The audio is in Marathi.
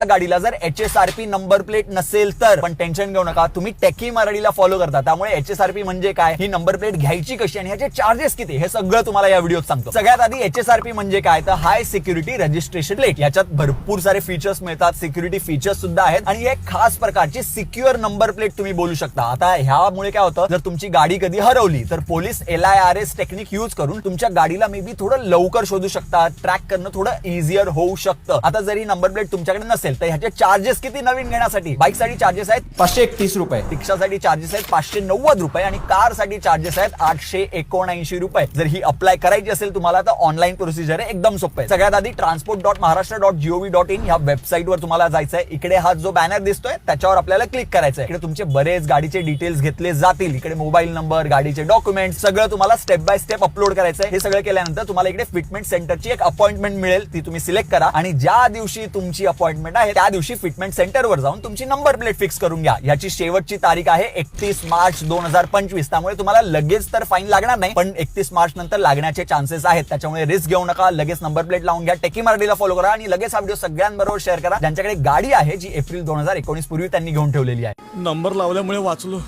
गाडीला जर HSRP नंबर प्लेट नसेल तर पण टेन्शन घेऊ नका, तुम्ही टेकी मराठीला फॉलो करता त्यामुळे HSRP म्हणजे काय, ही नंबर प्लेट घ्यायची कशी आणि ह्याचे चार्जेस किती हे सगळं तुम्हाला या व्हिडिओत सांगतो. सगळ्यात आधी HSRP म्हणजे काय तर हाय सिक्युरिटी रजिस्ट्रेशन प्लेट. याच्यात भरपूर सारे फीचर्स मिळतात, सिक्युरिटी फीचर्स सुद्धा आहेत आणि एक खास प्रकारची सिक्युअर नंबर प्लेट तुम्ही बोलू शकता. आता ह्यामुळे काय होतं, जर तुमची गाडी कधी हरवली तर पोलीस LIRS टेक्निक यूज करून तुमच्या गाडीला मे बी थोडं लवकर शोधू शकतात, ट्रॅक करणं थोडं इझियर होऊ शकतं. आता जर ही नंबर प्लेट तुमच्याकडे नसेल तर ह्याचे चार्जेस किती नवीन घेण्यासाठी, बाईक साठी चार्जेस आहेत 531 रुपये, रिक्षासाठी चार्जेस आहेत 590 रुपये आणि कार साठी चार्जेस आहेत 879 रुपये. जर ही अप्लाय करायची असेल तुम्हाला तर ऑनलाईन प्रोसिजर आहे, एकदम सोपं आहे. सगळ्यात आधी transport.maharashtra.gov.in या वेबसाईट वर तुम्हाला जायचं आहे. इकडे हा जो बॅनर दिसतोय त्याच्यावर आपल्याला क्लिक करायचं आहे. इकडे तुमचे बरेच गाडीचे डिटेल्स घेतले जातील. इकडे मोबाईल नंबर, गाडीचे डॉक्युमेंट सगळं तुम्हाला स्टेप बाय स्टेप अपलोड करायचं आहे. हे सगळं केल्यानंतर तुम्हाला इकडे फिटमेंट सेंटरची एक अपॉइंटमेंट मिळेल, ती तुम्ही सिलेक्ट करा आणि ज्या दिवशी तुमची अपॉइंटमेंट आहे त्या दिवशी फिटमेंट सेंटरवर जाऊन तुमची नंबर प्लेट फिक्स करून घ्या. याची शेवटची तारीख आहे 31 मार्च 2025. त्यामुळे तुम्हाला लगेच तर फाईन लागणार नाही, पण 31 मार्च नंतर लागण्याचे चान्सेस आहेत. त्याच्यामुळे रिस्क घेऊ नका, लगेच नंबर प्लेट लावून घ्या, टेकी मराठीला फॉलो करा आणि लगेच हा व्हिडिओ सगळ्यांबरोबर शेअर करा ज्यांच्याकडे गाडी आहे जी एप्रिल 2019 पूर्वी त्यांनी घेऊन ठेवलेली आहे. नंबर लावल्यामुळे वाचलो.